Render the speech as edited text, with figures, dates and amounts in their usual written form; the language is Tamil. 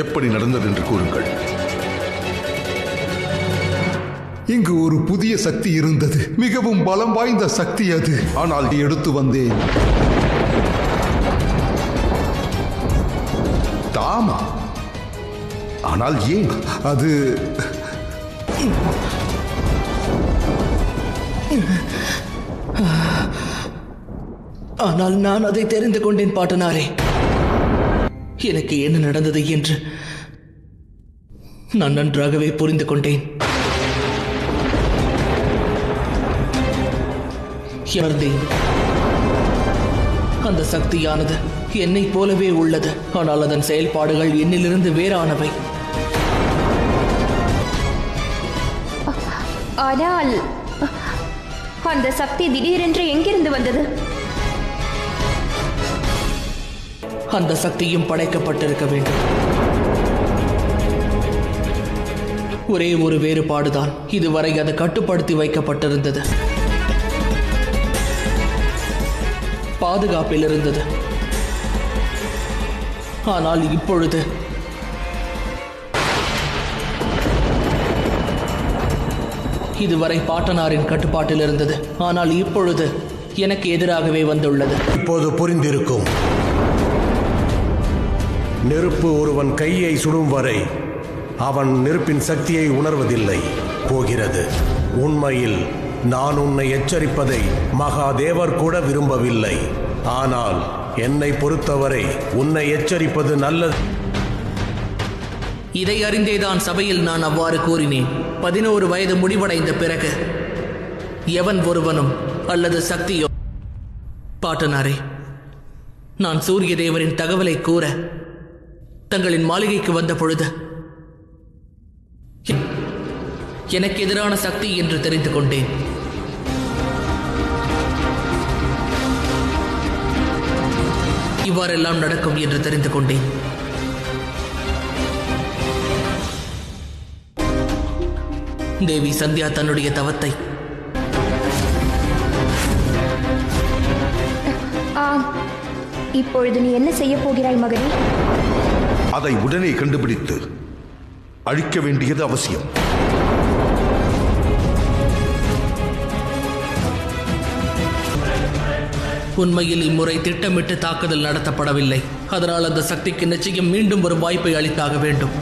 எப்படி நடந்தது என்று கூறுங்கள். இங்கு ஒரு புதிய சக்தி இருந்தது. மிகவும் பலம் வாய்ந்த சக்தி அது. ஆனால் எடுத்து வந்தேன். தாமா? ஆனால் ஏன்? அது ஆனால் நான் அதை தெரிந்து கொண்டேன் பாட்டனாரே. எனக்கு என்ன நடந்தது என்று நான் நன்றாகவே புரிந்து கொண்டேன். அந்த சக்தியானது என்னை போலவே உள்ளது. ஆனால் அதன் செயல்பாடுகள் என்னிலிருந்து வேறானவை. ஆனால் அந்த சக்தி திடீரென்று எங்கிருந்து வந்தது? அந்த சக்தியும் படைக்கப்பட்டிருக்க வேண்டும். ஒரே ஒரு வேறுபாடுதான், இதுவரை அது கட்டுப்படுத்தி வைக்கப்பட்டிருந்தது, பாதுகாப்பில் இருந்தது. ஆனால் இப்பொழுது இதுவரை பாட்டனாரின் கட்டுப்பாட்டில் இருந்தது. ஆனால் இப்பொழுது எனக்கு எதிராகவே வந்துள்ளது. இப்போது புரிந்திருக்கும். நெருப்பு ஒருவன் கையை சுடும் வரை அவன் நெருப்பின் சக்தியை உணர்வதில்லை. போகிறது. உண்மையில் நான் உன்னை எச்சரிப்பதை மகாதேவர் கூட விரும்பவில்லை. ஆனால் என்னை பொறுத்தவரை உன்னை எச்சரிப்பது நல்லது. இதை அறிந்தேதான் சபையில் நான் அவ்வாறு கூறினேன். 11 வயது முடிவடைந்த பிறகு எவன் ஒருவனும் அல்லது சக்தியோ. பாட்டனாரே, நான் சூரிய தேவரின் தகவலை கூற தங்களின் மாளிகைக்கு வந்த பொழுது எனக்கு எதிரான சக்தி என்று தெரிந்து கொண்டேன். இவ்வாறெல்லாம் நடக்கும் என்று தெரிந்து கொண்டேன். தேவி சந்தியா தன்னுடைய தவத்தை இப்பொழுது நீ என்ன செய்ய போகிறாய் மகனே? அதை உடனே கண்டுபிடித்து அழிக்க வேண்டியது அவசியம். உண்மையில் இம்முறை திட்டமிட்டு தாக்குதல் நடத்தப்படவில்லை. அதனால் அந்த சக்திக்கு நிச்சயம் மீண்டும் ஒரு வாய்ப்பை அளித்தாக வேண்டும்.